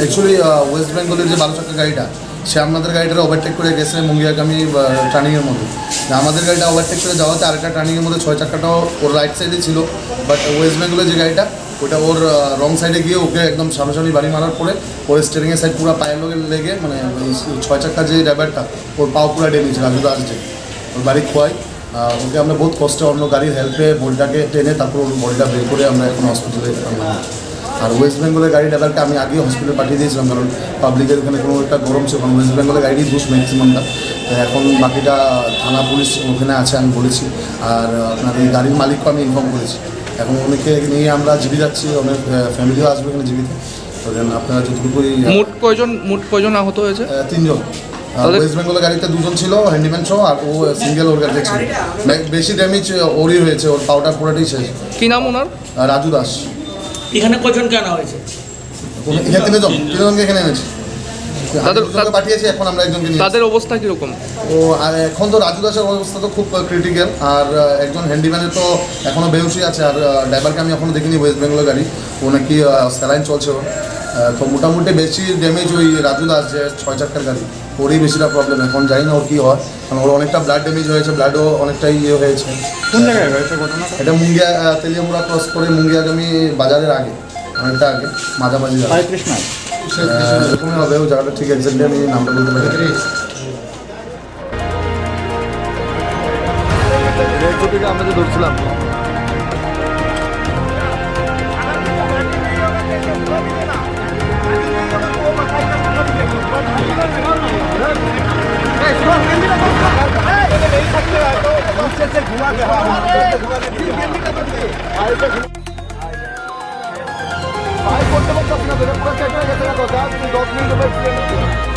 Actually West বেঙ্গলের যে 12 চাকার গাড়িটা, সে আপনাদের গাড়িটা ওভারটেক করে গেছে মুঙ্গিয়াগামী টার্নিংয়ের মধ্যে। আমাদের গাড়িটা ওভারটেক করে যাওয়াতে আরেকটা টার্নিংয়ের মধ্যে 6 চাকাটাও ওর রাইট সাইডে ছিল, বাট ওয়েস্ট বেঙ্গলের যে গাড়িটা ওটা ওর রং সাইডে গিয়ে ওকে একদম সামনাসামনি বাড়ি মারার পরে ওর স্টিয়ারিংয়ের সাইড পুরো পায়ের লেগে মানে 6 চাকার যে ড্রাইভারটা ওর পাও পুরো ড্যামেজ, রাজু দাস যে ওর বাড়ি খোয়াই। ওকে আমরা বহুত কষ্টে অন্য গাড়ির হেল্পে বডিটাকে টেনে তারপর ওর বডিটা বের করে আমরা এখন হসপিটালে আনলাম। আর ওয়েস্ট বেঙ্গলের গাড়ি ড্রাইভারকে আমি আগেই হসপিটালে পাঠিয়ে দিয়েছিলাম, কারণ পাবলিকের ওখানে কোনো একটা গরম ছিল, কারণ ওয়েস্ট বেঙ্গলের গাড়ি দোষ ম্যাক্সিমামটা। এখন বাকিটা থানা পুলিশ ওখানে আছে আমি বলেছি, আর আপনার এই গাড়ির মালিককে আমি ইনফর্ম করেছি। এখন অনেকে নিয়ে আমরা জিবি যাচ্ছি, অনেক ফ্যামিলিও আসবে এখানে জিবিতে। তো আপনারা যতটুকুই মোট কয়জন আহত হয়েছে? 3 জন। ওয়েস্ট বেঙ্গলের গাড়িতে 2 জন ছিল হ্যান্ডিম্যান সহ, আর ও সিঙ্গেল ওর গাড়িতে ছিল। বেশি ড্যামেজ ওরই হয়েছে, ওর পাউডার পুরোটাই শেষ। কি নাম ওনার? রাজু দাস। এখানে কজন কেন হয়েছে? এখানে 3 জনকে এখানে এনেছে, পাঠিয়েছি। এখন আমরা একজনকে নিয়ে। তাদের অবস্থা কীরকম? ও এখন তো রাজু দাসের অবস্থা তো খুব ক্রিটিক্যাল, আর একজন হ্যান্ডিম্যানের তো এখনও বেহুশি আছে, আর ড্রাইভারকে আমি এখনও দেখিনি ওয়েস্ট বেঙ্গলের গাড়ি, ও নাকি স্যালাইন চলছে ওর। তো মোটামুটি বেশি ড্যামেজ ওই রাজু দাস যে 6 চাকার গাড়ি, ওরই বেশিটা প্রবলেম। এখন জানি না ওর কী হয়, কারণ ওর অনেকটা ব্লাড ড্যামেজ হয়েছে, ব্লাডও অনেকটাই ইয়ে হয়েছে। কোন জায়গায় হয়েছে ঘটনা? এটা মুঙ্গিয়া তেলিয়ামুড়া ক্রস করে মুঙ্গিয়াগামী বাজারের আগে, অনেকটা আগে, মাঝামাঝি কৃষ্ণায় এরকমই হবে। ওই জায়গাটা ঠিক এক্সাক্টলি আমি নামটা বলতে পারি। আমরা যে ধরছিলাম করতে পারছি না, পুরো চেক হয়ে গেছে, 10 মিনিট